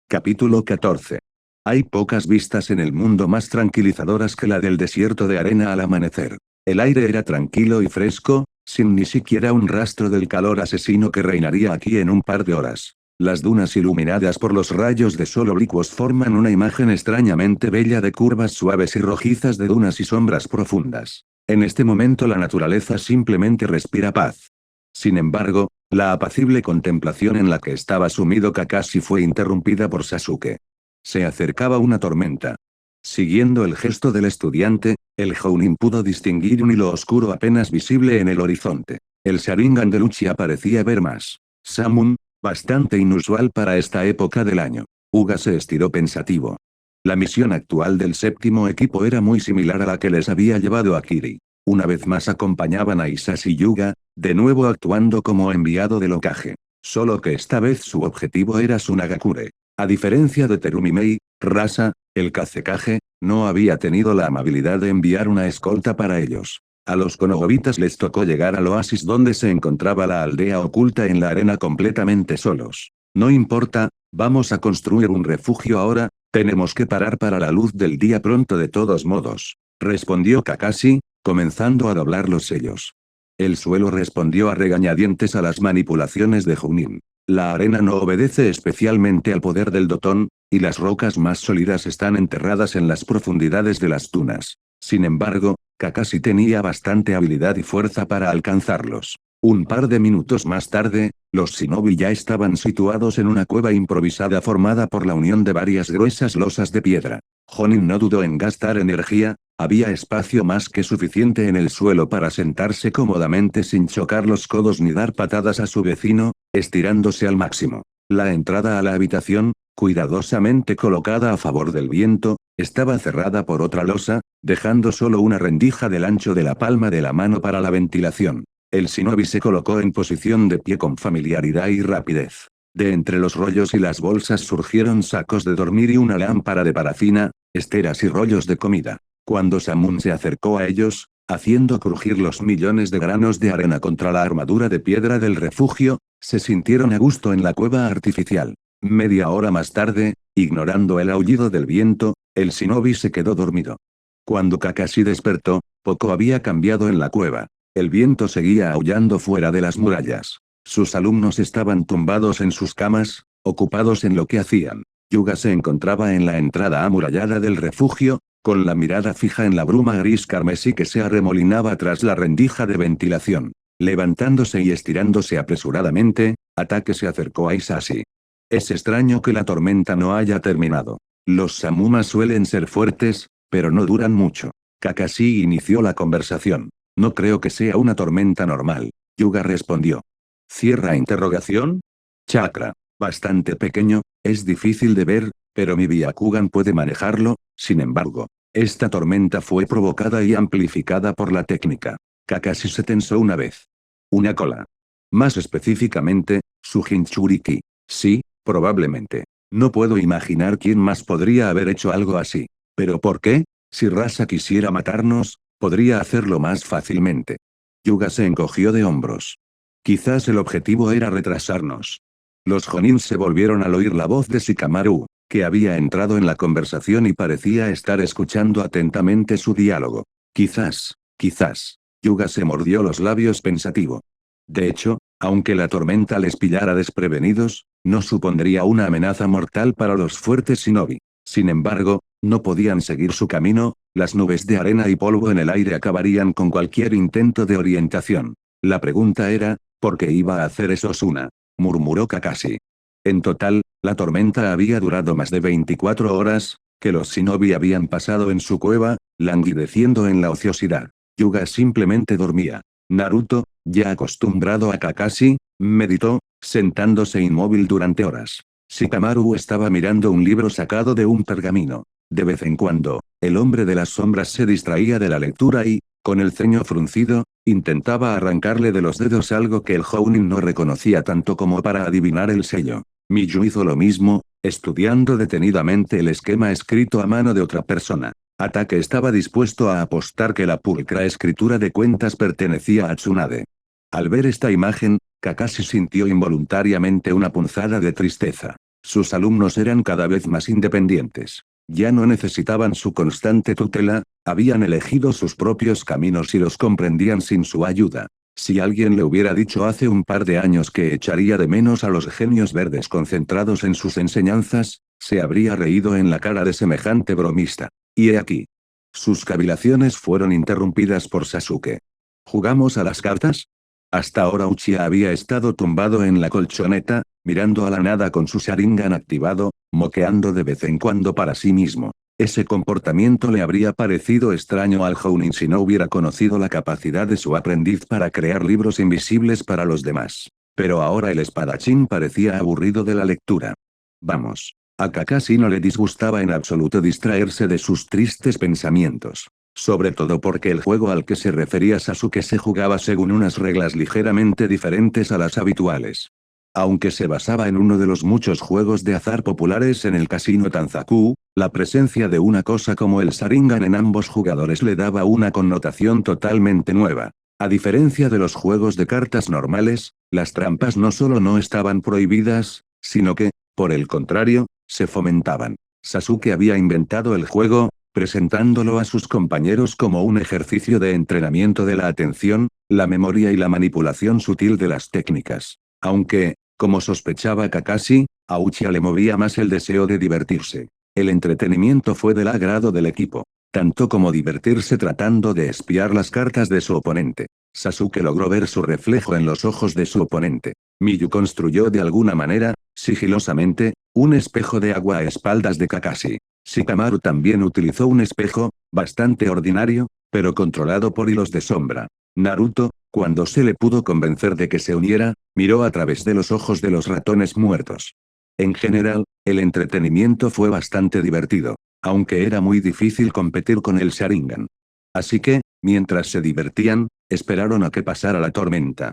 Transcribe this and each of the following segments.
Capítulo 14. Hay pocas vistas en el mundo más tranquilizadoras que la del desierto de arena al amanecer. El aire era tranquilo y fresco, sin ni siquiera un rastro del calor asesino que reinaría aquí en un par de horas. Las dunas iluminadas por los rayos de sol oblicuos forman una imagen extrañamente bella de curvas suaves y rojizas de dunas y sombras profundas. En este momento la naturaleza simplemente respira paz. Sin embargo, la apacible contemplación en la que estaba sumido Kakashi fue interrumpida por Sasuke. Se acercaba una tormenta. Siguiendo el gesto del estudiante, el Jounin pudo distinguir un hilo oscuro apenas visible en el horizonte. El Sharingan de Uchiha parecía ver más. Samun, bastante inusual para esta época del año. Uga se estiró pensativo. La misión actual del séptimo equipo era muy similar a la que les había llevado a Kiri. Una vez más acompañaban a Isashi Yuga, de nuevo actuando como enviado del Hokage. Solo que esta vez su objetivo era Tsunagakure. A diferencia de Terumi-mei, Rasa, el Kazekage, no había tenido la amabilidad de enviar una escolta para ellos. A los Konohobaitas les tocó llegar al oasis donde se encontraba la aldea oculta en la arena completamente solos. No importa, vamos a construir un refugio ahora, tenemos que parar para la luz del día pronto de todos modos. Respondió Kakashi, comenzando a doblar los sellos. El suelo respondió a regañadientes a las manipulaciones de Jounin. La arena no obedece especialmente al poder del Dotón, y las rocas más sólidas están enterradas en las profundidades de las dunas. Sin embargo, Kakashi tenía bastante habilidad y fuerza para alcanzarlos. Un par de minutos más tarde, los shinobi ya estaban situados en una cueva improvisada formada por la unión de varias gruesas losas de piedra. Jounin no dudó en gastar energía, había espacio más que suficiente en el suelo para sentarse cómodamente sin chocar los codos ni dar patadas a su vecino, estirándose al máximo. La entrada a la habitación, cuidadosamente colocada a favor del viento, estaba cerrada por otra losa, dejando solo una rendija del ancho de la palma de la mano para la ventilación. El shinobi se colocó en posición de pie con familiaridad y rapidez. De entre los rollos y las bolsas surgieron sacos de dormir y una lámpara de parafina, esteras y rollos de comida. Cuando Samun se acercó a ellos, haciendo crujir los millones de granos de arena contra la armadura de piedra del refugio, se sintieron a gusto en la cueva artificial. Media hora más tarde, ignorando el aullido del viento, el shinobi se quedó dormido. Cuando Kakashi despertó, poco había cambiado en la cueva. El viento seguía aullando fuera de las murallas. Sus alumnos estaban tumbados en sus camas, ocupados en lo que hacían. Yuga se encontraba en la entrada amurallada del refugio, con la mirada fija en la bruma gris carmesí que se arremolinaba tras la rendija de ventilación. Levantándose y estirándose apresuradamente, Ataque se acercó a Isashi. Es extraño que la tormenta no haya terminado. Los Samumas suelen ser fuertes, pero no duran mucho. Kakashi inició la conversación. No creo que sea una tormenta normal. Yuga respondió. Cierra interrogación. Chakra. Bastante pequeño, es difícil de ver, pero mi Byakugan puede manejarlo, sin embargo. Esta tormenta fue provocada y amplificada por la técnica. Kakashi se tensó una vez. Una cola. Más específicamente, su Jinchuriki. Sí, probablemente. No puedo imaginar quién más podría haber hecho algo así. ¿Pero por qué? Si Rasa quisiera matarnos, podría hacerlo más fácilmente. Yuga se encogió de hombros. Quizás el objetivo era retrasarnos. Los Jonin se volvieron al oír la voz de Shikamaru, que había entrado en la conversación y parecía estar escuchando atentamente su diálogo. Quizás. Yuga se mordió los labios pensativo. De hecho, aunque la tormenta les pillara desprevenidos, no supondría una amenaza mortal para los fuertes shinobi. Sin embargo, no podían seguir su camino, las nubes de arena y polvo en el aire acabarían con cualquier intento de orientación. La pregunta era, ¿por qué iba a hacer eso Suna? Murmuró Kakashi. En total, la tormenta había durado más de 24 horas, que los shinobi habían pasado en su cueva, languideciendo en la ociosidad. Yuga simplemente dormía. Naruto, ya acostumbrado a Kakashi, meditó, sentándose inmóvil durante horas. Shikamaru estaba mirando un libro sacado de un pergamino. De vez en cuando, el hombre de las sombras se distraía de la lectura y, con el ceño fruncido, intentaba arrancarle de los dedos algo que el Jounin no reconocía tanto como para adivinar el sello. Miyu hizo lo mismo, estudiando detenidamente el esquema escrito a mano de otra persona. Ataque estaba dispuesto a apostar que la pulcra escritura de cuentas pertenecía a Tsunade. Al ver esta imagen, Kakashi sintió involuntariamente una punzada de tristeza. Sus alumnos eran cada vez más independientes. Ya no necesitaban su constante tutela, habían elegido sus propios caminos y los comprendían sin su ayuda. Si alguien le hubiera dicho hace un par de años que echaría de menos a los genios verdes concentrados en sus enseñanzas, se habría reído en la cara de semejante bromista. Y he aquí. Sus cavilaciones fueron interrumpidas por Sasuke. ¿Jugamos a las cartas? Hasta ahora Uchiha había estado tumbado en la colchoneta, mirando a la nada con su Sharingan activado, moqueando de vez en cuando para sí mismo. Ese comportamiento le habría parecido extraño al Jounin si no hubiera conocido la capacidad de su aprendiz para crear libros invisibles para los demás. Pero ahora el espadachín parecía aburrido de la lectura. Vamos. A Kakashi no le disgustaba en absoluto distraerse de sus tristes pensamientos. Sobre todo porque el juego al que se refería Sasuke se jugaba según unas reglas ligeramente diferentes a las habituales. Aunque se basaba en uno de los muchos juegos de azar populares en el casino Tanzaku, la presencia de una cosa como el Sharingan en ambos jugadores le daba una connotación totalmente nueva. A diferencia de los juegos de cartas normales, las trampas no solo no estaban prohibidas, sino que, por el contrario, se fomentaban. Sasuke había inventado el juego, presentándolo a sus compañeros como un ejercicio de entrenamiento de la atención, la memoria y la manipulación sutil de las técnicas. Aunque, como sospechaba Kakashi, a Uchiha le movía más el deseo de divertirse. El entretenimiento fue del agrado del equipo, tanto como divertirse tratando de espiar las cartas de su oponente. Sasuke logró ver su reflejo en los ojos de su oponente. Miyu construyó de alguna manera, sigilosamente, un espejo de agua a espaldas de Kakashi. Shikamaru también utilizó un espejo, bastante ordinario, pero controlado por hilos de sombra. Naruto, cuando se le pudo convencer de que se uniera, miró a través de los ojos de los ratones muertos. En general, el entretenimiento fue bastante divertido, aunque era muy difícil competir con el Sharingan. Así que, mientras se divertían, esperaron a que pasara la tormenta.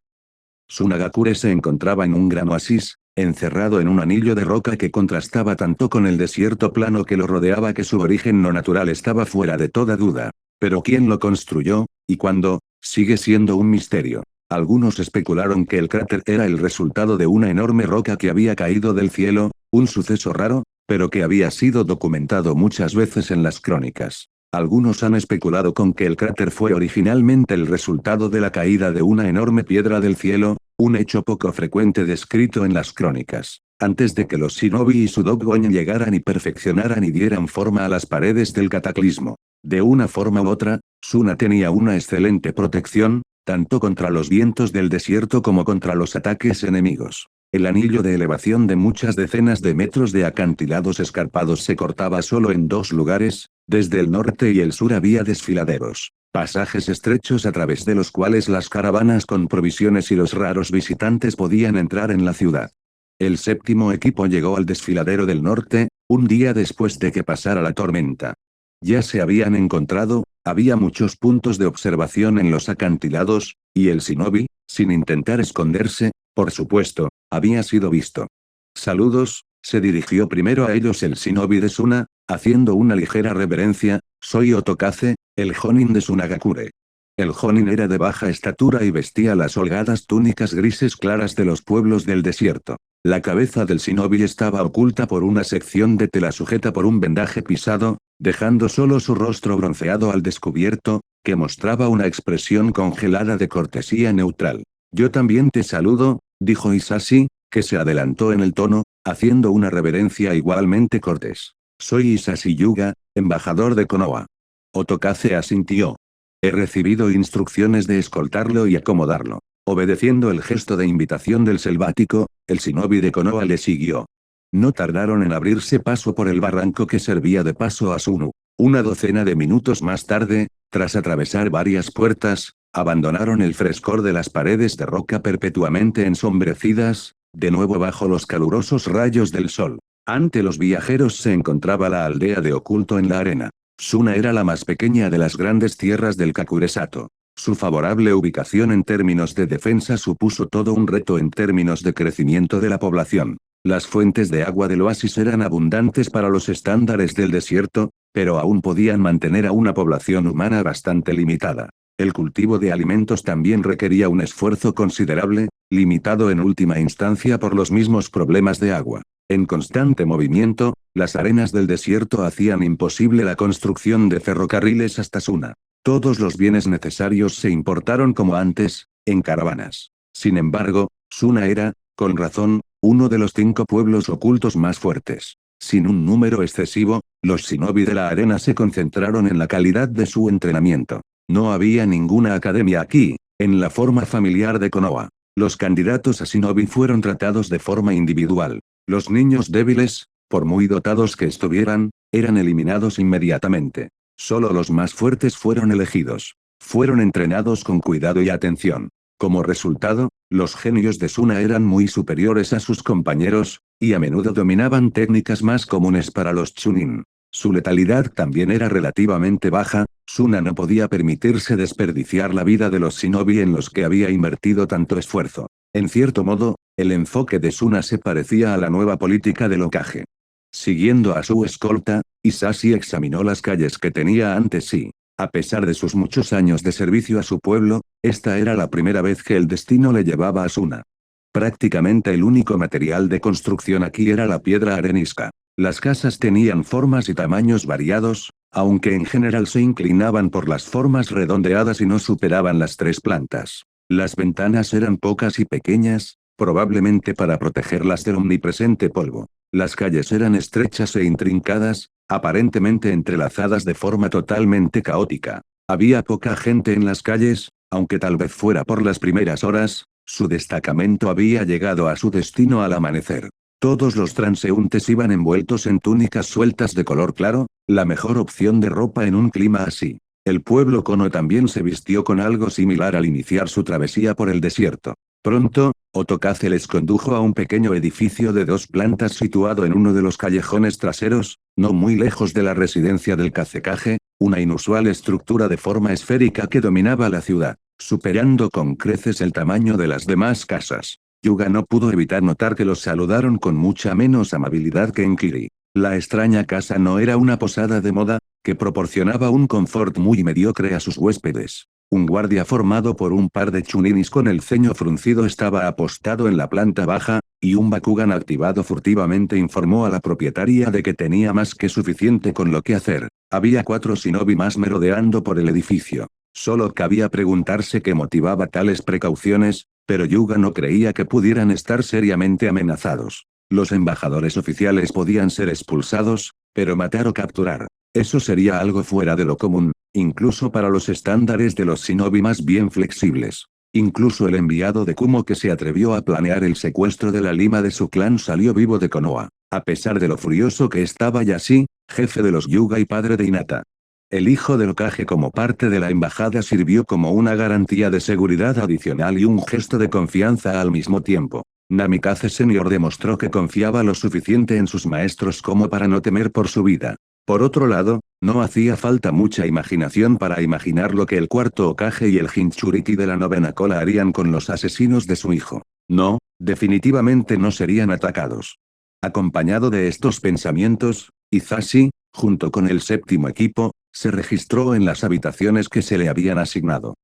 Tsunagakure se encontraba en un gran oasis, encerrado en un anillo de roca que contrastaba tanto con el desierto plano que lo rodeaba que su origen no natural estaba fuera de toda duda. Pero ¿quién lo construyó, y cuándo? Sigue siendo un misterio. Algunos especularon que el cráter era el resultado de una enorme roca que había caído del cielo, un suceso raro, pero que había sido documentado muchas veces en las crónicas. Algunos han especulado con que el cráter fue originalmente el resultado de la caída de una enorme piedra del cielo, un hecho poco frecuente descrito en las crónicas. Antes de que los shinobi y su dogon llegaran y perfeccionaran y dieran forma a las paredes del cataclismo. De una forma u otra, Suna tenía una excelente protección, tanto contra los vientos del desierto como contra los ataques enemigos. El anillo de elevación de muchas decenas de metros de acantilados escarpados se cortaba solo en dos lugares, desde el norte y el sur había desfiladeros, pasajes estrechos a través de los cuales las caravanas con provisiones y los raros visitantes podían entrar en la ciudad. El séptimo equipo llegó al desfiladero del norte, un día después de que pasara la tormenta. Ya se habían encontrado, había muchos puntos de observación en los acantilados, y el shinobi, sin intentar esconderse, por supuesto, había sido visto. Saludos, se dirigió primero a ellos el shinobi de Suna, haciendo una ligera reverencia, soy Otokaze, el Jonin de Tsunagakure. El Jonin era de baja estatura y vestía las holgadas túnicas grises claras de los pueblos del desierto. La cabeza del shinobi estaba oculta por una sección de tela sujeta por un vendaje pisado, dejando solo su rostro bronceado al descubierto, que mostraba una expresión congelada de cortesía neutral. Yo también te saludo, dijo Hisashi, que se adelantó en el tono, haciendo una reverencia igualmente cortés. Soy Hisashi Yuga, embajador de Konoha. Otokaze asintió. He recibido instrucciones de escoltarlo y acomodarlo. Obedeciendo el gesto de invitación del selvático, el shinobi de Konoha le siguió. No tardaron en abrirse paso por el barranco que servía de paso a Sunu. Una docena de minutos más tarde, tras atravesar varias puertas, abandonaron el frescor de las paredes de roca perpetuamente ensombrecidas, de nuevo bajo los calurosos rayos del sol. Ante los viajeros se encontraba la aldea de Oculto en la arena. Suna era la más pequeña de las grandes tierras del Kakuresato. Su favorable ubicación en términos de defensa supuso todo un reto en términos de crecimiento de la población. Las fuentes de agua del oasis eran abundantes para los estándares del desierto, pero aún podían mantener a una población humana bastante limitada. El cultivo de alimentos también requería un esfuerzo considerable, limitado en última instancia por los mismos problemas de agua. En constante movimiento, las arenas del desierto hacían imposible la construcción de ferrocarriles hasta Suna. Todos los bienes necesarios se importaron como antes, en caravanas. Sin embargo, Suna era, con razón, uno de los 5 pueblos ocultos más fuertes. Sin un número excesivo, los shinobi de la arena se concentraron en la calidad de su entrenamiento. No había ninguna academia aquí, en la forma familiar de Konoha. Los candidatos a shinobi fueron tratados de forma individual. Los niños débiles, por muy dotados que estuvieran, eran eliminados inmediatamente. Solo los más fuertes fueron elegidos. Fueron entrenados con cuidado y atención. Como resultado, los genios de Suna eran muy superiores a sus compañeros, y a menudo dominaban técnicas más comunes para los Chunin. Su letalidad también era relativamente baja, Suna no podía permitirse desperdiciar la vida de los shinobi en los que había invertido tanto esfuerzo. En cierto modo, el enfoque de Suna se parecía a la nueva política del Hokage. Siguiendo a su escolta, Hisashi examinó las calles que tenía ante sí. A pesar de sus muchos años de servicio a su pueblo, esta era la primera vez que el destino le llevaba a Suna. Prácticamente el único material de construcción aquí era la piedra arenisca. Las casas tenían formas y tamaños variados, aunque en general se inclinaban por las formas redondeadas y no superaban las 3 plantas. Las ventanas eran pocas y pequeñas, probablemente para protegerlas del omnipresente polvo. Las calles eran estrechas e intrincadas, aparentemente entrelazadas de forma totalmente caótica. Había poca gente en las calles, aunque tal vez fuera por las primeras horas, su destacamento había llegado a su destino al amanecer. Todos los transeúntes iban envueltos en túnicas sueltas de color claro, la mejor opción de ropa en un clima así. El pueblo Kono también se vistió con algo similar al iniciar su travesía por el desierto. Pronto, Otokaze les condujo a un pequeño edificio de 2 plantas situado en uno de los callejones traseros, no muy lejos de la residencia del Kazekage, una inusual estructura de forma esférica que dominaba la ciudad, superando con creces el tamaño de las demás casas. Yuga no pudo evitar notar que los saludaron con mucha menos amabilidad que en Kiri. La extraña casa no era una posada de moda, que proporcionaba un confort muy mediocre a sus huéspedes. Un guardia formado por un par de chuninis con el ceño fruncido estaba apostado en la planta baja, y un Bakugan activado furtivamente informó a la propietaria de que tenía más que suficiente con lo que hacer. Había 4 shinobi más merodeando por el edificio. Solo cabía preguntarse qué motivaba tales precauciones, pero Yuga no creía que pudieran estar seriamente amenazados. Los embajadores oficiales podían ser expulsados, pero matar o capturar, eso sería algo fuera de lo común, incluso para los estándares de los shinobi más bien flexibles. Incluso el enviado de Kumo que se atrevió a planear el secuestro de la lima de su clan salió vivo de Konoha. A pesar de lo furioso que estaba Yashi, jefe de los Yuga y padre de Hinata. El hijo del Hokage como parte de la embajada sirvió como una garantía de seguridad adicional y un gesto de confianza al mismo tiempo. Namikaze Senior demostró que confiaba lo suficiente en sus maestros como para no temer por su vida. Por otro lado, no hacía falta mucha imaginación para imaginar lo que el 4º Hokage y el Jinchuriki de la 9ª cola harían con los asesinos de su hijo. No, definitivamente no serían atacados. Acompañado de estos pensamientos, Hisashi, junto con el 7º equipo, se registró en las habitaciones que se le habían asignado.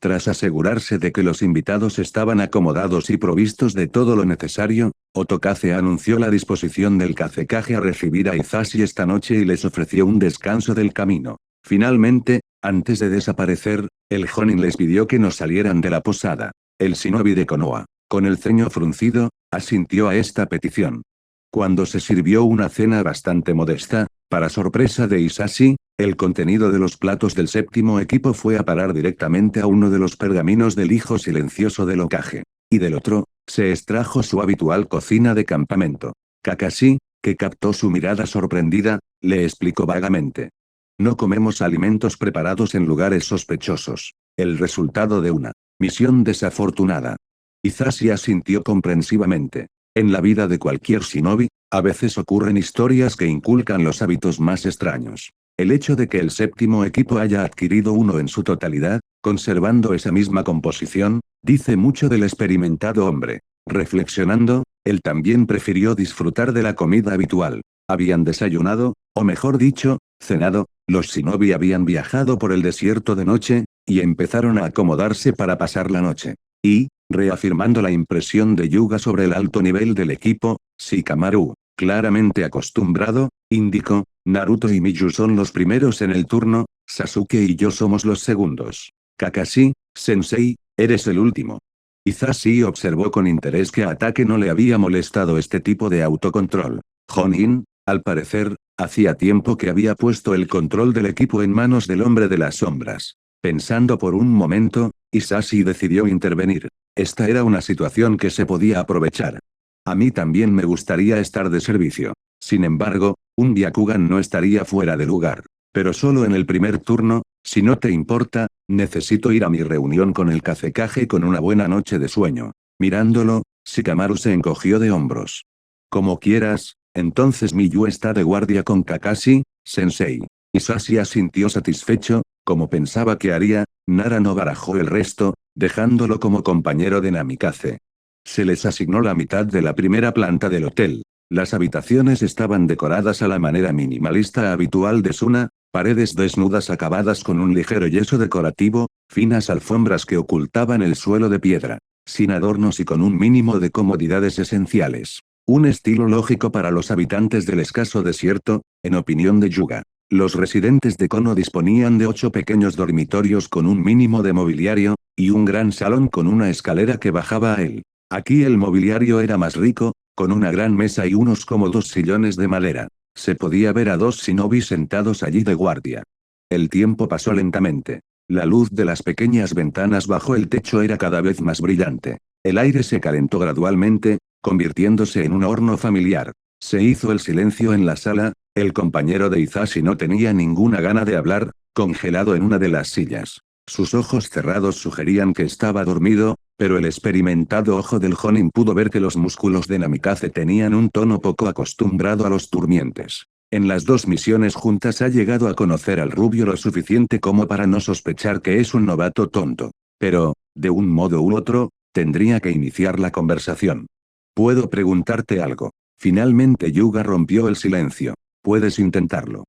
Tras asegurarse de que los invitados estaban acomodados y provistos de todo lo necesario, Otokaze anunció la disposición del Kazekage a recibir a Hisashi esta noche y les ofreció un descanso del camino. Finalmente, antes de desaparecer, el Jonin les pidió que no salieran de la posada. El shinobi de Konoha, con el ceño fruncido, asintió a esta petición. Cuando se sirvió una cena bastante modesta, para sorpresa de Hisashi, el contenido de los platos del 7º equipo fue a parar directamente a uno de los pergaminos del hijo silencioso del Hokage. Y del otro, se extrajo su habitual cocina de campamento. Kakashi, que captó su mirada sorprendida, le explicó vagamente. No comemos alimentos preparados en lugares sospechosos. El resultado de una misión desafortunada. Hisashi asintió comprensivamente. En la vida de cualquier shinobi, a veces ocurren historias que inculcan los hábitos más extraños. El hecho de que el 7º equipo haya adquirido uno en su totalidad, conservando esa misma composición, dice mucho del experimentado hombre. Reflexionando, él también prefirió disfrutar de la comida habitual. Habían desayunado, o mejor dicho, cenado, los shinobi habían viajado por el desierto de noche, y empezaron a acomodarse para pasar la noche. Y, reafirmando la impresión de Yuga sobre el alto nivel del equipo, Shikamaru, Claramente acostumbrado, indicó, Naruto y Miyu son los primeros en el turno, Sasuke y yo somos los segundos. Kakashi, sensei, eres el último. Hisashi observó con interés que a Ataque no le había molestado este tipo de autocontrol. Jonin, al parecer, hacía tiempo que había puesto el control del equipo en manos del hombre de las sombras. Pensando por un momento, Hisashi decidió intervenir. Esta era una situación que se podía aprovechar. A mí también me gustaría estar de servicio. Sin embargo, un Byakugan no estaría fuera de lugar. Pero solo en el primer turno, si no te importa, necesito ir a mi reunión con el Kazekage con una buena noche de sueño. Mirándolo, Shikamaru se encogió de hombros. Como quieras, entonces Miyu está de guardia con Kakashi, sensei. Hisashi asintió satisfecho, como pensaba que haría, Nara no barajó el resto, dejándolo como compañero de Namikaze. Se les asignó la mitad de la primera planta del hotel. Las habitaciones estaban decoradas a la manera minimalista habitual de Suna, paredes desnudas acabadas con un ligero yeso decorativo, finas alfombras que ocultaban el suelo de piedra, sin adornos y con un mínimo de comodidades esenciales. Un estilo lógico para los habitantes del escaso desierto, en opinión de Yuga. Los residentes de Kono disponían de 8 pequeños dormitorios con un mínimo de mobiliario, y un gran salón con una escalera que bajaba a él. Aquí el mobiliario era más rico, con una gran mesa y unos cómodos sillones de madera. Se podía ver a 2 shinobi sentados allí de guardia. El tiempo pasó lentamente. La luz de las pequeñas ventanas bajo el techo era cada vez más brillante. El aire se calentó gradualmente, convirtiéndose en un horno familiar. Se hizo el silencio en la sala, el compañero de Hisashi no tenía ninguna gana de hablar, congelado en una de las sillas. Sus ojos cerrados sugerían que estaba dormido, pero el experimentado ojo del Jonin pudo ver que los músculos de Namikaze tenían un tono poco acostumbrado a los durmientes. En las 2 misiones juntas ha llegado a conocer al rubio lo suficiente como para no sospechar que es un novato tonto. Pero, de un modo u otro, tendría que iniciar la conversación. ¿Puedo preguntarte algo? Finalmente Yuga rompió el silencio. Puedes intentarlo.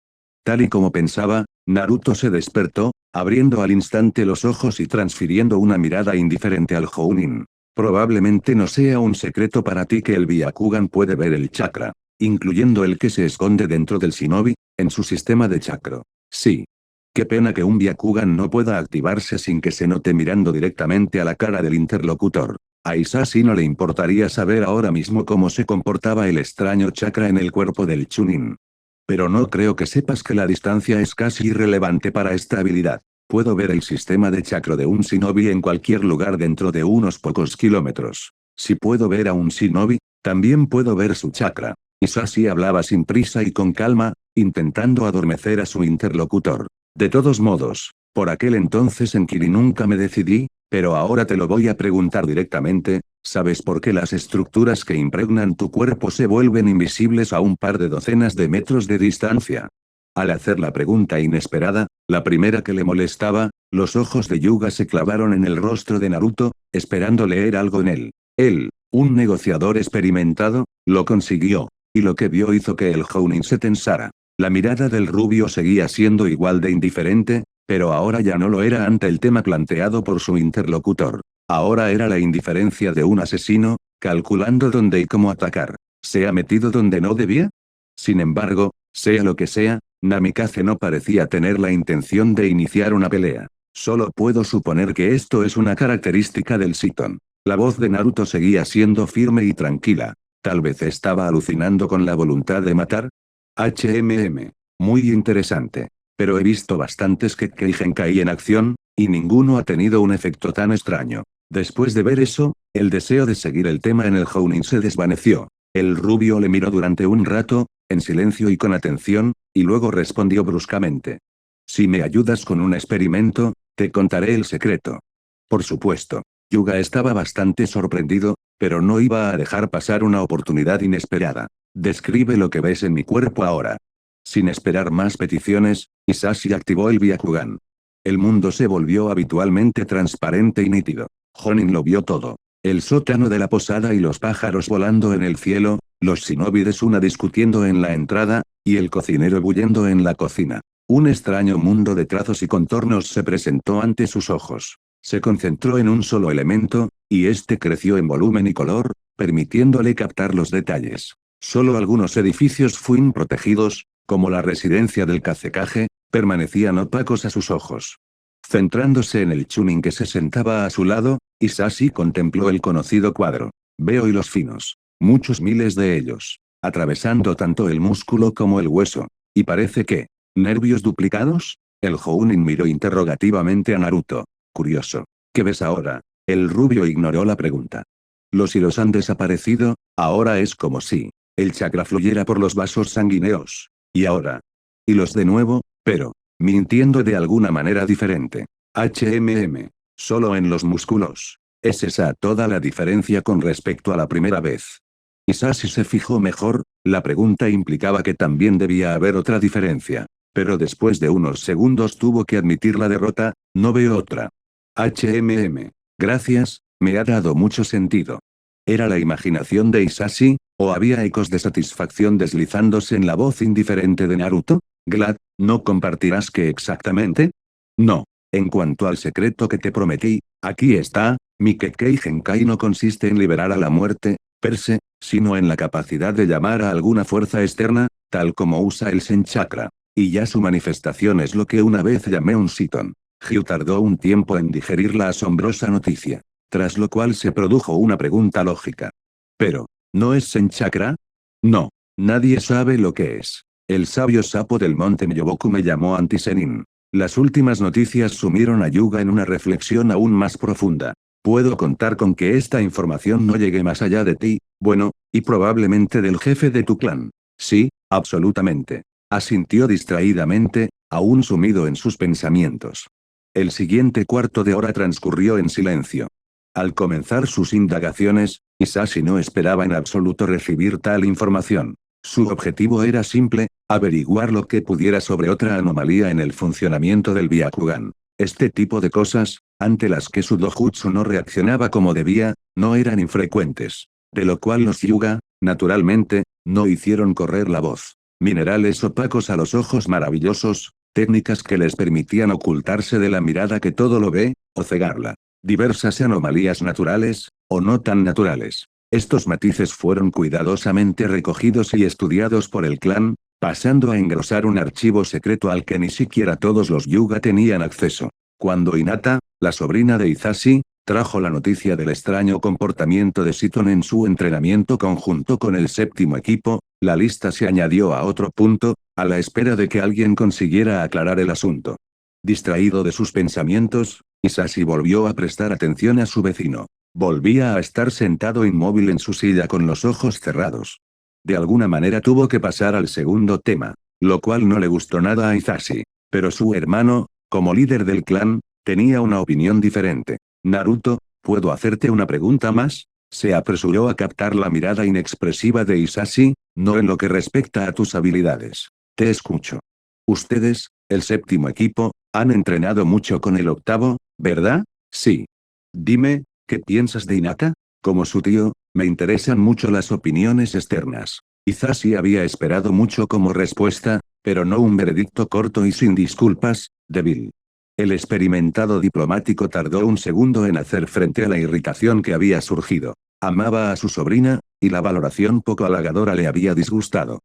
Tal y como pensaba, Naruto se despertó, abriendo al instante los ojos y transfiriendo una mirada indiferente al Jounin. Probablemente no sea un secreto para ti que el Byakugan puede ver el chakra, incluyendo el que se esconde dentro del shinobi, en su sistema de chakra. Sí. Qué pena que un Byakugan no pueda activarse sin que se note mirando directamente a la cara del interlocutor. A Hisashi no le importaría saber ahora mismo cómo se comportaba el extraño chakra en el cuerpo del Chunin. Pero no creo que sepas que la distancia es casi irrelevante para esta habilidad. Puedo ver el sistema de chakra de un shinobi en cualquier lugar dentro de unos pocos kilómetros. Si puedo ver a un shinobi, también puedo ver su chakra. Hisashi hablaba sin prisa y con calma, intentando adormecer a su interlocutor. De todos modos, por aquel entonces en Kiri nunca me decidí, pero ahora te lo voy a preguntar directamente, ¿sabes por qué las estructuras que impregnan tu cuerpo se vuelven invisibles a un par de docenas de metros de distancia? Al hacer la pregunta inesperada, la primera que le molestaba, los ojos de Yuga se clavaron en el rostro de Naruto, esperando leer algo en él. Él, un negociador experimentado, lo consiguió, y lo que vio hizo que el Jounin se tensara. La mirada del rubio seguía siendo igual de indiferente, pero ahora ya no lo era ante el tema planteado por su interlocutor. Ahora era la indiferencia de un asesino, calculando dónde y cómo atacar. ¿Se ha metido donde no debía? Sin embargo, sea lo que sea, Namikaze no parecía tener la intención de iniciar una pelea. Solo puedo suponer que esto es una característica del Shiton. La voz de Naruto seguía siendo firme y tranquila. Tal vez estaba alucinando con la voluntad de matar. Muy interesante. Pero he visto bastantes Kekkeigenkai en acción, y ninguno ha tenido un efecto tan extraño. Después de ver eso, el deseo de seguir el tema en el Jounin se desvaneció. El rubio le miró durante un rato, en silencio y con atención, y luego respondió bruscamente. Si me ayudas con un experimento, te contaré el secreto. Por supuesto. Yuga estaba bastante sorprendido, pero no iba a dejar pasar una oportunidad inesperada. Describe lo que ves en mi cuerpo ahora. Sin esperar más peticiones, Hisashi activó el Byakugan. El mundo se volvió habitualmente transparente y nítido. Jonin lo vio todo. El sótano de la posada y los pájaros volando en el cielo, los shinobi de Suna discutiendo en la entrada, y el cocinero bullendo en la cocina. Un extraño mundo de trazos y contornos se presentó ante sus ojos. Se concentró en un solo elemento, y este creció en volumen y color, permitiéndole captar los detalles. Solo algunos edificios fuin protegidos, como la residencia del Kazekage, permanecían opacos a sus ojos. Centrándose en el Chunin que se sentaba a su lado, Hisashi contempló el conocido cuadro. Veo hilos finos. Muchos miles de ellos. Atravesando tanto el músculo como el hueso. Y parece que... ¿nervios duplicados? El Jounin miró interrogativamente a Naruto. Curioso. ¿Qué ves ahora? El rubio ignoró la pregunta. Los hilos han desaparecido, ahora es como si el chakra fluyera por los vasos sanguíneos. Y ahora. Hilos de nuevo, pero mintiendo de alguna manera diferente. Solo en los músculos. Es esa toda la diferencia con respecto a la primera vez. Hisashi se fijó mejor, la pregunta implicaba que también debía haber otra diferencia. Pero después de unos segundos tuvo que admitir la derrota, no veo otra. Gracias, me ha dado mucho sentido. ¿Era la imaginación de Hisashi, o había ecos de satisfacción deslizándose en la voz indiferente de Naruto? Glad, ¿no compartirás qué exactamente? No. En cuanto al secreto que te prometí, aquí está, mi Kekkei Genkai no consiste en liberar a la muerte, per se, sino en la capacidad de llamar a alguna fuerza externa, tal como usa el Sen Chakra. Y ya su manifestación es lo que una vez llamé un Shiton. Hyu tardó un tiempo en digerir la asombrosa noticia. Tras lo cual se produjo una pregunta lógica. Pero, ¿no es Sen Chakra? No. Nadie sabe lo que es. El sabio sapo del monte Myoboku me llamó Antisenin. Las últimas noticias sumieron a Yuga en una reflexión aún más profunda. Puedo contar con que esta información no llegue más allá de ti, bueno, y probablemente del jefe de tu clan. Sí, absolutamente. Asintió distraídamente, aún sumido en sus pensamientos. El siguiente cuarto de hora transcurrió en silencio. Al comenzar sus indagaciones, Hisashi no esperaba en absoluto recibir tal información. Su objetivo era simple, averiguar lo que pudiera sobre otra anomalía en el funcionamiento del Byakugan. Este tipo de cosas, ante las que su dojutsu no reaccionaba como debía, no eran infrecuentes. De lo cual los Hyuga, naturalmente, no hicieron correr la voz. Minerales opacos a los ojos maravillosos, técnicas que les permitían ocultarse de la mirada que todo lo ve, o cegarla. Diversas anomalías naturales, o no tan naturales. Estos matices fueron cuidadosamente recogidos y estudiados por el clan, pasando a engrosar un archivo secreto al que ni siquiera todos los Hyuga tenían acceso. Cuando Hinata, la sobrina de Hisashi, trajo la noticia del extraño comportamiento de Shiton en su entrenamiento conjunto con el séptimo equipo, la lista se añadió a otro punto, a la espera de que alguien consiguiera aclarar el asunto. Distraído de sus pensamientos, Hisashi volvió a prestar atención a su vecino. Volvía a estar sentado inmóvil en su silla con los ojos cerrados. De alguna manera tuvo que pasar al segundo tema, lo cual no le gustó nada a Hisashi. Pero su hermano, como líder del clan, tenía una opinión diferente. Naruto, ¿puedo hacerte una pregunta más? Se apresuró a captar la mirada inexpresiva de Hisashi, no en lo que respecta a tus habilidades. Te escucho. Ustedes, el séptimo equipo, han entrenado mucho con el octavo, ¿verdad? Sí. Dime, ¿qué piensas de Hinata? Como su tío, me interesan mucho las opiniones externas. Hisashi había esperado mucho como respuesta, pero no un veredicto corto y sin disculpas, débil. El experimentado diplomático tardó un segundo en hacer frente a la irritación que había surgido. Amaba a su sobrina, y la valoración poco halagadora le había disgustado.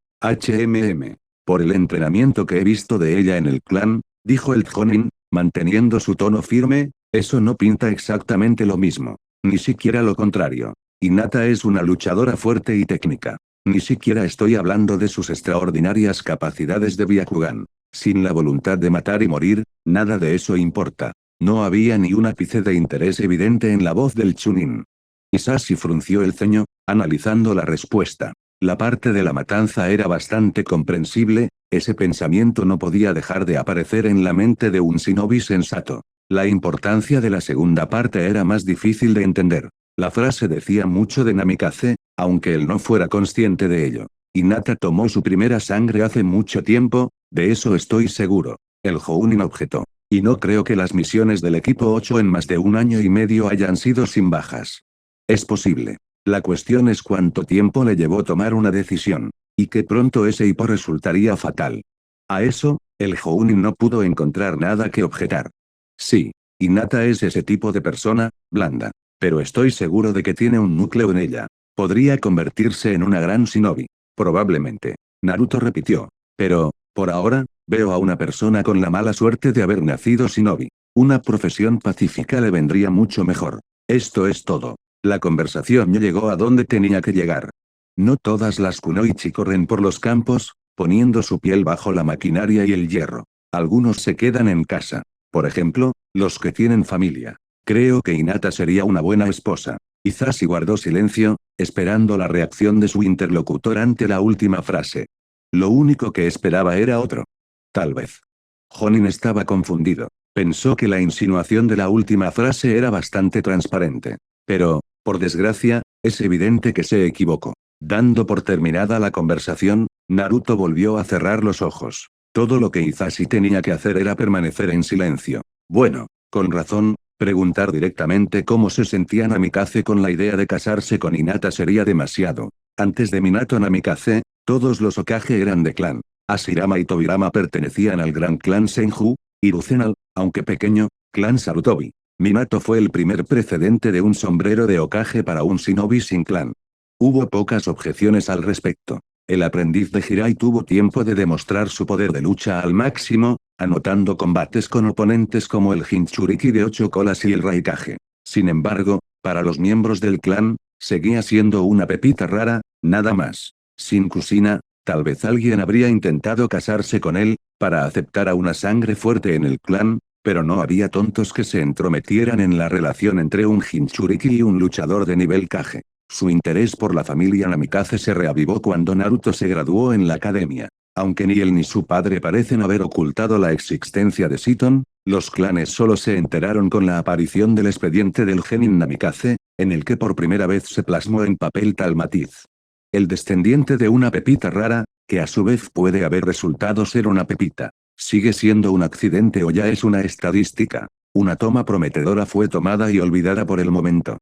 Por el entrenamiento que he visto de ella en el clan, dijo el Jonin, manteniendo su tono firme, eso no pinta exactamente lo mismo. Ni siquiera lo contrario. Hinata es una luchadora fuerte y técnica. Ni siquiera estoy hablando de sus extraordinarias capacidades de Byakugan. Sin la voluntad de matar y morir, nada de eso importa. No había ni un ápice de interés evidente en la voz del Chunin. Hisashi frunció el ceño, analizando la respuesta. La parte de la matanza era bastante comprensible, ese pensamiento no podía dejar de aparecer en la mente de un shinobi sensato. La importancia de la segunda parte era más difícil de entender. La frase decía mucho de Namikaze, aunque él no fuera consciente de ello. Hinata tomó su primera sangre hace mucho tiempo, de eso estoy seguro. El Jounin objetó. Y no creo que las misiones del equipo 8 en más de un año y medio hayan sido sin bajas. Es posible. La cuestión es cuánto tiempo le llevó tomar una decisión. Y que pronto ese hipo resultaría fatal. A eso, el Jounin no pudo encontrar nada que objetar. Sí. Hinata es ese tipo de persona, blanda. Pero estoy seguro de que tiene un núcleo en ella. Podría convertirse en una gran shinobi. Probablemente. Naruto repitió. Pero, por ahora, veo a una persona con la mala suerte de haber nacido shinobi. Una profesión pacífica le vendría mucho mejor. Esto es todo. La conversación ya llegó a donde tenía que llegar. No todas las kunoichi corren por los campos, poniendo su piel bajo la maquinaria y el hierro. Algunos se quedan en casa. Por ejemplo, los que tienen familia. Creo que Hinata sería una buena esposa. Hisashi guardó silencio, esperando la reacción de su interlocutor ante la última frase. Lo único que esperaba era otro. Tal vez. Jonin estaba confundido. Pensó que la insinuación de la última frase era bastante transparente. Pero, por desgracia, es evidente que se equivocó. Dando por terminada la conversación, Naruto volvió a cerrar los ojos. Todo lo que Hisashi tenía que hacer era permanecer en silencio. Bueno, con razón, preguntar directamente cómo se sentía Namikaze con la idea de casarse con Hinata sería demasiado. Antes de Minato Namikaze, todos los Hokage eran de clan. Hashirama y Tobirama pertenecían al gran clan Senju, y Ruzenal, aunque pequeño, clan Sarutobi. Minato fue el primer precedente de un sombrero de Hokage para un shinobi sin clan. Hubo pocas objeciones al respecto. El aprendiz de Jirai tuvo tiempo de demostrar su poder de lucha al máximo, anotando combates con oponentes como el Jinchuriki de 8 colas y el Raikage. Sin embargo, para los miembros del clan, seguía siendo una pepita rara, nada más. Sin Kusina, tal vez alguien habría intentado casarse con él, para aceptar a una sangre fuerte en el clan, pero no había tontos que se entrometieran en la relación entre un Jinchuriki y un luchador de nivel Kage. Su interés por la familia Namikaze se reavivó cuando Naruto se graduó en la academia. Aunque ni él ni su padre parecen haber ocultado la existencia de Seaton, los clanes solo se enteraron con la aparición del expediente del genin Namikaze, en el que por primera vez se plasmó en papel tal matiz. El descendiente de una pepita rara, que a su vez puede haber resultado ser una pepita. ¿Sigue siendo un accidente o ya es una estadística? Una toma prometedora fue tomada y olvidada por el momento.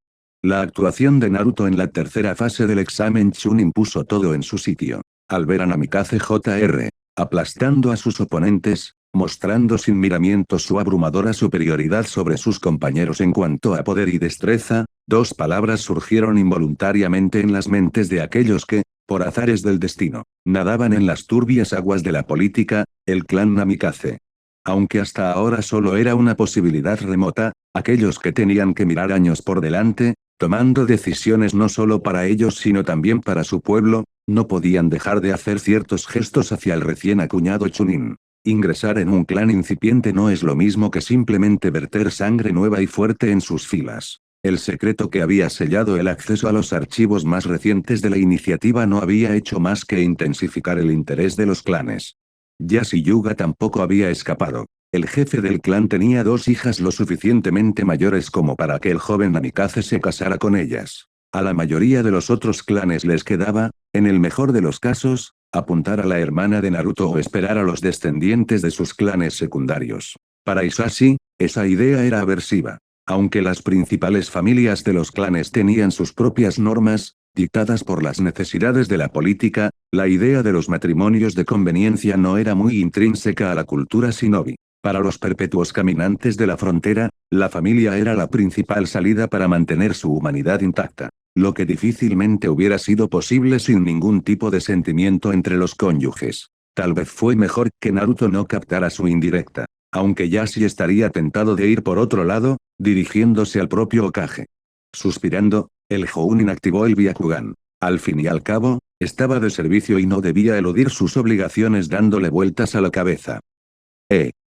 La actuación de Naruto en la tercera fase del examen Chunin puso todo en su sitio. Al ver a Namikaze Jr. aplastando a sus oponentes, mostrando sin miramientos su abrumadora superioridad sobre sus compañeros en cuanto a poder y destreza, dos palabras surgieron involuntariamente en las mentes de aquellos que, por azares del destino, nadaban en las turbias aguas de la política, el clan Namikaze. Aunque hasta ahora solo era una posibilidad remota, aquellos que tenían que mirar años por delante, tomando decisiones no solo para ellos sino también para su pueblo, no podían dejar de hacer ciertos gestos hacia el recién acuñado Chunin. Ingresar en un clan incipiente no es lo mismo que simplemente verter sangre nueva y fuerte en sus filas. El secreto que había sellado el acceso a los archivos más recientes de la iniciativa no había hecho más que intensificar el interés de los clanes. Yasuo Yuga tampoco había escapado. El jefe del clan tenía dos hijas lo suficientemente mayores como para que el joven Namikaze se casara con ellas. A la mayoría de los otros clanes les quedaba, en el mejor de los casos, apuntar a la hermana de Naruto o esperar a los descendientes de sus clanes secundarios. Para Hisashi, esa idea era aversiva. Aunque las principales familias de los clanes tenían sus propias normas, dictadas por las necesidades de la política, la idea de los matrimonios de conveniencia no era muy intrínseca a la cultura shinobi. Para los perpetuos caminantes de la frontera, la familia era la principal salida para mantener su humanidad intacta. Lo que difícilmente hubiera sido posible sin ningún tipo de sentimiento entre los cónyuges. Tal vez fue mejor que Naruto no captara su indirecta. Aunque Yasuo estaría tentado de ir por otro lado, dirigiéndose al propio Hokage. Suspirando, el Jounin activó el Byakugan. Al fin y al cabo, estaba de servicio y no debía eludir sus obligaciones dándole vueltas a la cabeza.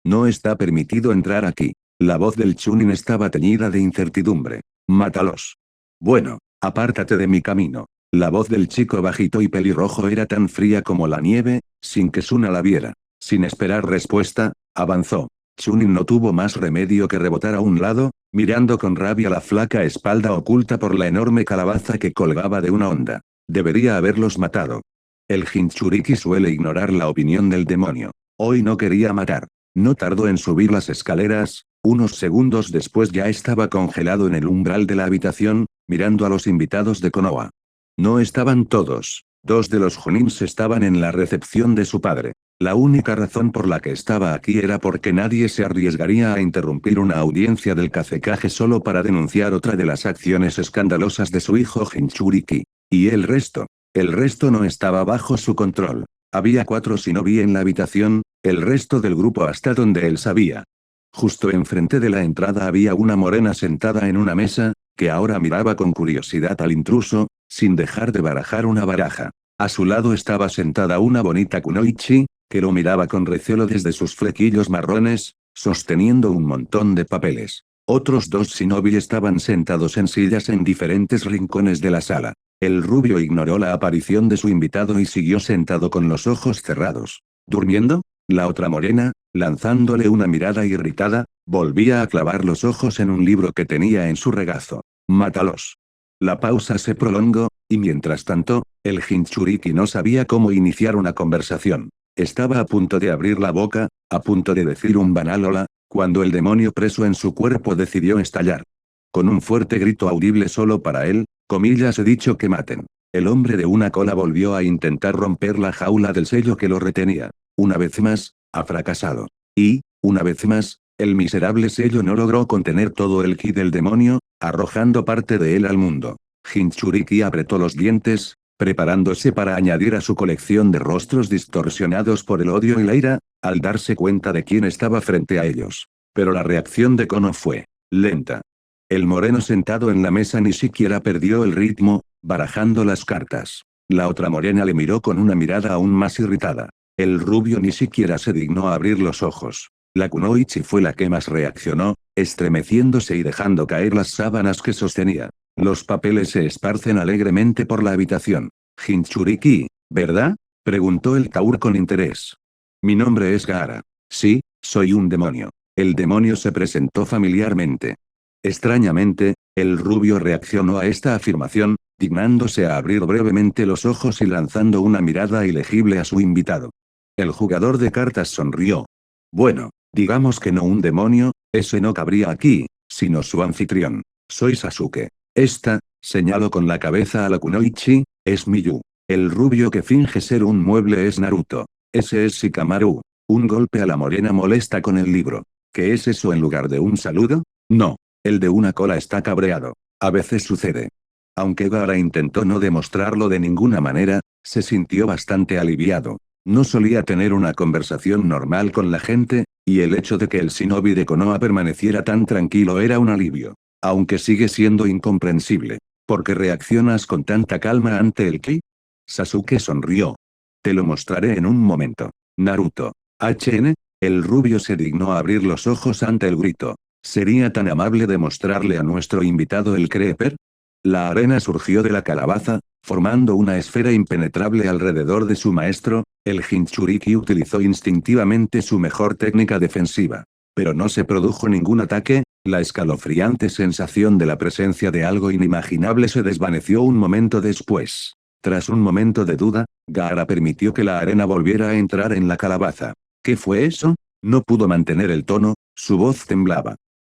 No está permitido entrar aquí. La voz del Chunin estaba teñida de incertidumbre. Mátalos. Bueno, apártate de mi camino. La voz del chico bajito y pelirrojo era tan fría como la nieve, sin que Suna la viera. Sin esperar respuesta, avanzó. Chunin no tuvo más remedio que rebotar a un lado, mirando con rabia la flaca espalda oculta por la enorme calabaza que colgaba de una onda. Debería haberlos matado. El Jinchuriki suele ignorar la opinión del demonio. Hoy no quería matar. No tardó en subir las escaleras, unos segundos después ya estaba congelado en el umbral de la habitación, mirando a los invitados de Konoha. No estaban todos. Dos de los Jonins estaban en la recepción de su padre. La única razón por la que estaba aquí era porque nadie se arriesgaría a interrumpir una audiencia del Kazekage solo para denunciar otra de las acciones escandalosas de su hijo Jinchuriki. ¿Y el resto? El resto no estaba bajo su control. Había 4 shinobi en la habitación, el resto del grupo hasta donde él sabía. Justo enfrente de la entrada había una morena sentada en una mesa, que ahora miraba con curiosidad al intruso, sin dejar de barajar una baraja. A su lado estaba sentada una bonita kunoichi, que lo miraba con recelo desde sus flequillos marrones, sosteniendo un montón de papeles. Otros 2 shinobi estaban sentados en sillas en diferentes rincones de la sala. El rubio ignoró la aparición de su invitado y siguió sentado con los ojos cerrados. ¿Durmiendo? La otra morena, lanzándole una mirada irritada, volvía a clavar los ojos en un libro que tenía en su regazo. «Mátalos». La pausa se prolongó, y mientras tanto, el Jinchuriki no sabía cómo iniciar una conversación. Estaba a punto de abrir la boca, a punto de decir un banal hola, cuando el demonio preso en su cuerpo decidió estallar. Con un fuerte grito audible solo para él, comillas he dicho que maten. El hombre de una cola volvió a intentar romper la jaula del sello que lo retenía. Una vez más, ha fracasado. Y, una vez más, el miserable sello no logró contener todo el ki del demonio, arrojando parte de él al mundo. Jinchuriki apretó los dientes, preparándose para añadir a su colección de rostros distorsionados por el odio y la ira, al darse cuenta de quién estaba frente a ellos. Pero la reacción de Kono fue lenta. El moreno sentado en la mesa ni siquiera perdió el ritmo, barajando las cartas. La otra morena le miró con una mirada aún más irritada. El rubio ni siquiera se dignó a abrir los ojos. La kunoichi fue la que más reaccionó, estremeciéndose y dejando caer las sábanas que sostenía. Los papeles se esparcen alegremente por la habitación. Jinchuriki, ¿verdad? Preguntó el Taur con interés. Mi nombre es Gaara. Sí, soy un demonio. El demonio se presentó familiarmente. Extrañamente, el rubio reaccionó a esta afirmación, dignándose a abrir brevemente los ojos y lanzando una mirada ilegible a su invitado. El jugador de cartas sonrió. Bueno, digamos que no un demonio, ese no cabría aquí, sino su anfitrión. Soy Sasuke. Esta, señaló con la cabeza a la kunoichi, es Miyu. El rubio que finge ser un mueble es Naruto. Ese es Shikamaru. Un golpe a la morena molesta con el libro. ¿Qué es eso en lugar de un saludo? No. El de una cola está cabreado. A veces sucede. Aunque Gaara intentó no demostrarlo de ninguna manera, se sintió bastante aliviado. No solía tener una conversación normal con la gente, y el hecho de que el shinobi de Konoha permaneciera tan tranquilo era un alivio. Aunque sigue siendo incomprensible. ¿Por qué reaccionas con tanta calma ante el ki? Sasuke sonrió. Te lo mostraré en un momento. Naruto. HN. El rubio se dignó a abrir los ojos ante el grito. ¿Sería tan amable de mostrarle a nuestro invitado el creeper? La arena surgió de la calabaza, formando una esfera impenetrable alrededor de su maestro. El Jinchuriki utilizó instintivamente su mejor técnica defensiva. Pero no se produjo ningún ataque, la escalofriante sensación de la presencia de algo inimaginable se desvaneció un momento después. Tras un momento de duda, Gaara permitió que la arena volviera a entrar en la calabaza. ¿Qué fue eso? No pudo mantener el tono, su voz temblaba.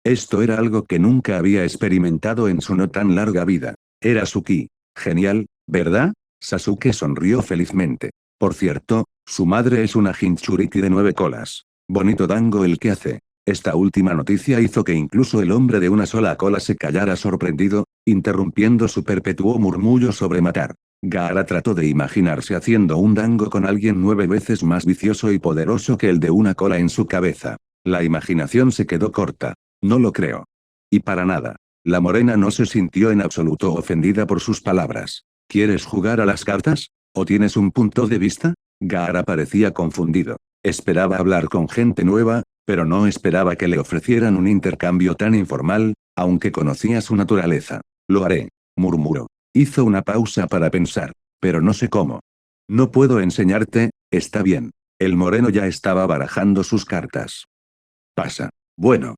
Esto era algo que nunca había experimentado en su no tan larga vida. Era su ki. Genial, ¿verdad? Sasuke sonrió felizmente. Por cierto, su madre es una Jinchuriki de 9 colas. Bonito dango el que hace. Esta última noticia hizo que incluso el hombre de una sola cola se callara sorprendido, interrumpiendo su perpetuo murmullo sobre matar. Gaara trató de imaginarse haciendo un dango con alguien 9 veces más vicioso y poderoso que el de una cola en su cabeza. La imaginación se quedó corta. No lo creo. Y para nada. La morena no se sintió en absoluto ofendida por sus palabras. ¿Quieres jugar a las cartas? ¿O tienes un punto de vista? Gaara parecía confundido. Esperaba hablar con gente nueva, pero no esperaba que le ofrecieran un intercambio tan informal, aunque conocía su naturaleza. Lo haré, murmuró. Hizo una pausa para pensar. Pero no sé cómo. No puedo enseñarte, está bien. El moreno ya estaba barajando sus cartas. Pasa. Bueno.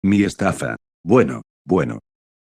Mi estafa. Bueno.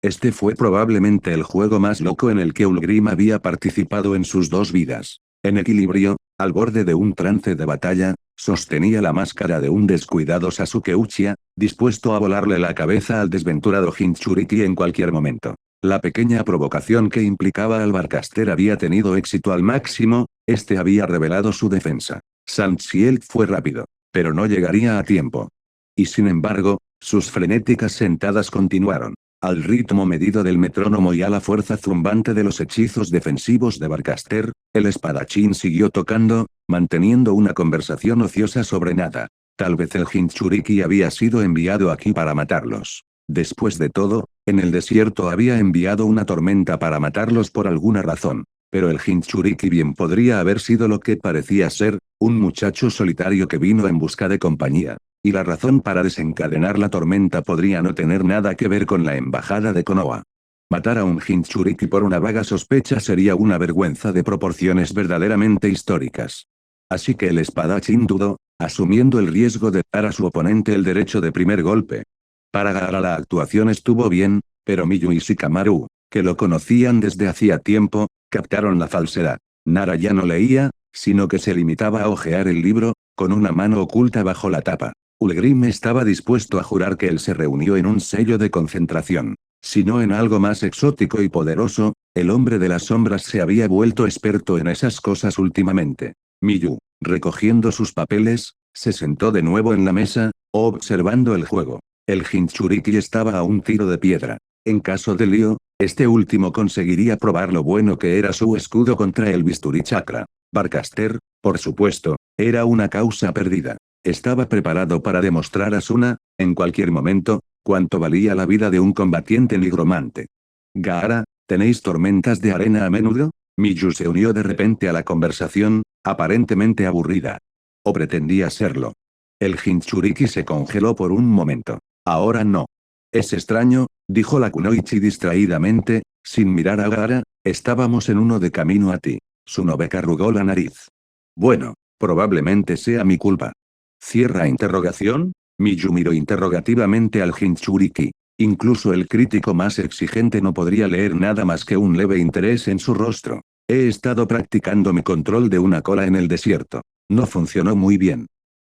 Este fue probablemente el juego más loco en el que Ulgrim había participado en sus 2 vidas. En equilibrio, al borde de un trance de batalla, sostenía la máscara de un descuidado Sasuke Uchiha, dispuesto a volarle la cabeza al desventurado Jinchuriki en cualquier momento. La pequeña provocación que implicaba al Barcaster había tenido éxito al máximo, este había revelado su defensa. Sanchiel fue rápido, pero no llegaría a tiempo. Y sin embargo, sus frenéticas sentadas continuaron. Al ritmo medido del metrónomo y a la fuerza zumbante de los hechizos defensivos de Barcaster, el espadachín siguió tocando, manteniendo una conversación ociosa sobre nada. Tal vez el Jinchuriki había sido enviado aquí para matarlos. Después de todo, en el desierto había enviado una tormenta para matarlos por alguna razón. Pero el Jinchuriki bien podría haber sido lo que parecía ser, un muchacho solitario que vino en busca de compañía. Y la razón para desencadenar la tormenta podría no tener nada que ver con la embajada de Konoha. Matar a un Jinchuriki por una vaga sospecha sería una vergüenza de proporciones verdaderamente históricas. Así que el espadachín dudó, asumiendo el riesgo de dar a su oponente el derecho de primer golpe. Para Gaara la actuación estuvo bien, pero Miyu y Shikamaru, que lo conocían desde hacía tiempo, captaron la falsedad. Nara ya no leía, sino que se limitaba a hojear el libro, con una mano oculta bajo la tapa. Ulgrim estaba dispuesto a jurar que él se reunió en un sello de concentración. Si no en algo más exótico y poderoso, el hombre de las sombras se había vuelto experto en esas cosas últimamente. Miyu, recogiendo sus papeles, se sentó de nuevo en la mesa, observando el juego. El Jinchuriki estaba a un tiro de piedra. En caso de lío, este último conseguiría probar lo bueno que era su escudo contra el bisturí chakra. Barcaster, por supuesto, era una causa perdida. Estaba preparado para demostrar a Suna, en cualquier momento, cuánto valía la vida de un combatiente nigromante. Gaara, ¿tenéis tormentas de arena a menudo? Miyu se unió de repente a la conversación, aparentemente aburrida. ¿O pretendía serlo? El Jinchuriki se congeló por un momento. Ahora no. Es extraño, dijo la Kunoichi distraídamente, sin mirar a Gaara, estábamos en uno de camino a ti. Tsunobeka arrugó la nariz. Bueno, probablemente sea mi culpa. ¿Cierra interrogación? Miyu miró interrogativamente al Jinchuriki. Incluso el crítico más exigente no podría leer nada más que un leve interés en su rostro. He estado practicando mi control de una cola en el desierto. No funcionó muy bien.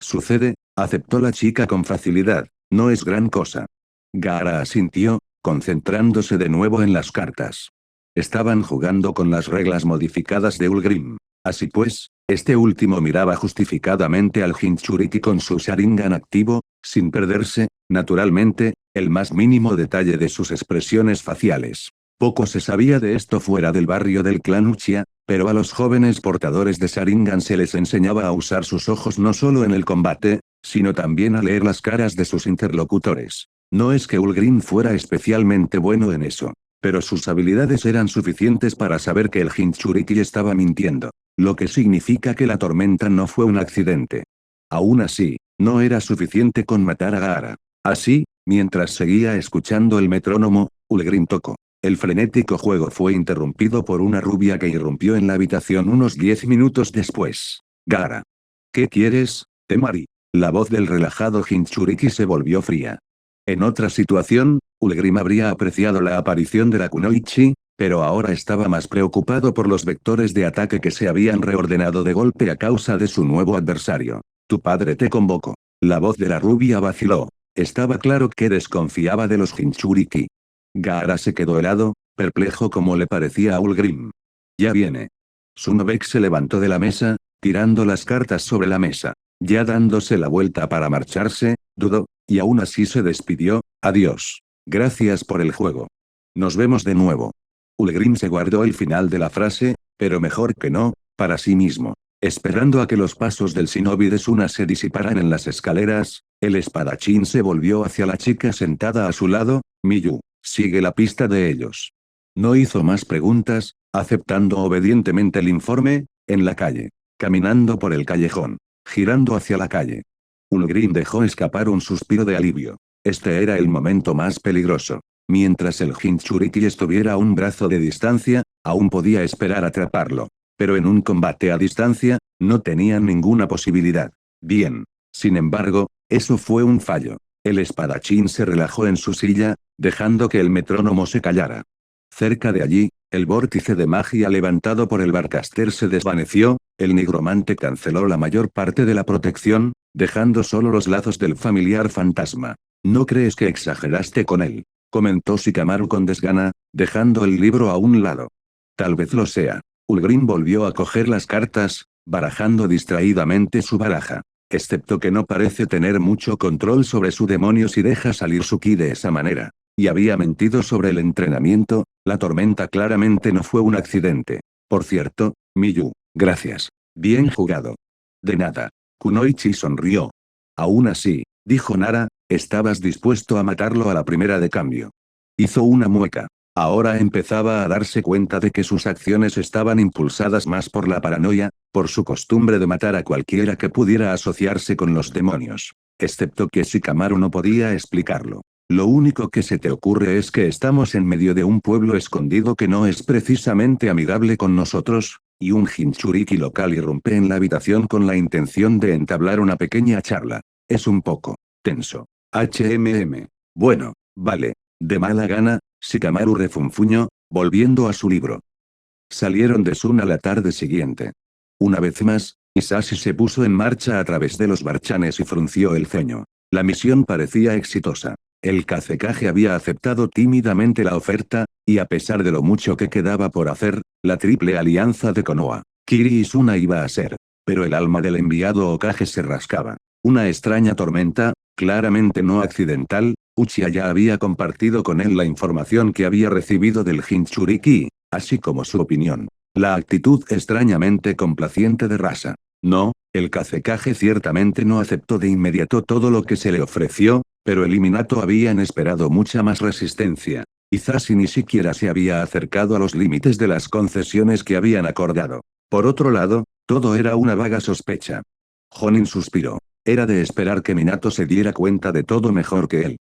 Sucede, aceptó la chica con facilidad, no es gran cosa. Gaara asintió, concentrándose de nuevo en las cartas. Estaban jugando con las reglas modificadas de Ulgrim. Así pues, este último miraba justificadamente al Jinchuriki con su Sharingan activo, sin perderse, naturalmente, el más mínimo detalle de sus expresiones faciales. Poco se sabía de esto fuera del barrio del clan Uchiha, pero a los jóvenes portadores de Sharingan se les enseñaba a usar sus ojos no solo en el combate, sino también a leer las caras de sus interlocutores. No es que Ulgrim fuera especialmente bueno en eso, pero sus habilidades eran suficientes para saber que el Jinchuriki estaba mintiendo. Lo que significa que la tormenta no fue un accidente. Aún así, no era suficiente con matar a Gaara. Así, mientras seguía escuchando el metrónomo, Ulgrim tocó. El frenético juego fue interrumpido por una rubia que irrumpió en la habitación unos 10 minutos después. Gaara. ¿Qué quieres, Temari? La voz del relajado Jinchuriki se volvió fría. En otra situación, Ulgrim habría apreciado la aparición de la Kunoichi, pero ahora estaba más preocupado por los vectores de ataque que se habían reordenado de golpe a causa de su nuevo adversario. Tu padre te convocó. La voz de la rubia vaciló. Estaba claro que desconfiaba de los Jinchuriki. Gaara se quedó helado, perplejo como le parecía a Ulgrim. Ya viene. Tsunobek se levantó de la mesa, tirando las cartas sobre la mesa. Ya dándose la vuelta para marcharse, dudó, y aún así se despidió, adiós. Gracias por el juego. Nos vemos de nuevo. Ulgrim se guardó el final de la frase, pero mejor que no, para sí mismo. Esperando a que los pasos del shinobi de Suna se disiparan en las escaleras, el espadachín se volvió hacia la chica sentada a su lado, Miyu, sigue la pista de ellos. No hizo más preguntas, aceptando obedientemente el informe, en la calle. Caminando por el callejón. Girando hacia la calle. Ulgrim dejó escapar un suspiro de alivio. Este era el momento más peligroso. Mientras el Jinchuriki estuviera a un brazo de distancia, aún podía esperar atraparlo. Pero en un combate a distancia, no tenía ninguna posibilidad. Bien. Sin embargo, eso fue un fallo. El espadachín se relajó en su silla, dejando que el metrónomo se callara. Cerca de allí, el vórtice de magia levantado por el Barcaster se desvaneció, el nigromante canceló la mayor parte de la protección, dejando solo los lazos del familiar fantasma. ¿No crees que exageraste con él?, comentó Shikamaru con desgana, dejando el libro a un lado. Tal vez lo sea. Ulgrim volvió a coger las cartas, barajando distraídamente su baraja. Excepto que no parece tener mucho control sobre su demonio si deja salir su ki de esa manera. y había mentido sobre el entrenamiento, la tormenta claramente no fue un accidente. Por cierto, Miyu, gracias. Bien jugado. De nada. Kunoichi sonrió. Aún así, dijo Nara, estabas dispuesto a matarlo a la primera de cambio. Hizo una mueca. Ahora empezaba a darse cuenta de que sus acciones estaban impulsadas más por la paranoia, por su costumbre de matar a cualquiera que pudiera asociarse con los demonios. Excepto que Shikamaru no podía explicarlo. Lo único que se te ocurre es que estamos en medio de un pueblo escondido que no es precisamente amigable con nosotros, y un Jinchuriki local irrumpe en la habitación con la intención de entablar una pequeña charla. Es un poco tenso. Bueno, vale. De mala gana, Shikamaru refunfuñó, volviendo a su libro. Salieron de Sun a la tarde siguiente. Una vez más, Hisashi se puso en marcha a través de los barchanes y frunció el ceño. La misión parecía exitosa. El Kazekage había aceptado tímidamente la oferta, y a pesar de lo mucho que quedaba por hacer, la triple alianza de Konoha, Kiri y Suna iba a ser. Pero el alma del enviado Hokage se rascaba. Una extraña tormenta, claramente no accidental, Uchiha ya había compartido con él la información que había recibido del Jinchuriki, así como su opinión. La actitud extrañamente complaciente de Rasa. No, el Kazekage ciertamente no aceptó de inmediato todo lo que se le ofreció, pero el Minato habían esperado mucha más resistencia. Hisashi ni siquiera se había acercado a los límites de las concesiones que habían acordado. Por otro lado, todo era una vaga sospecha. Jonin suspiró. Era de esperar que Minato se diera cuenta de todo mejor que él.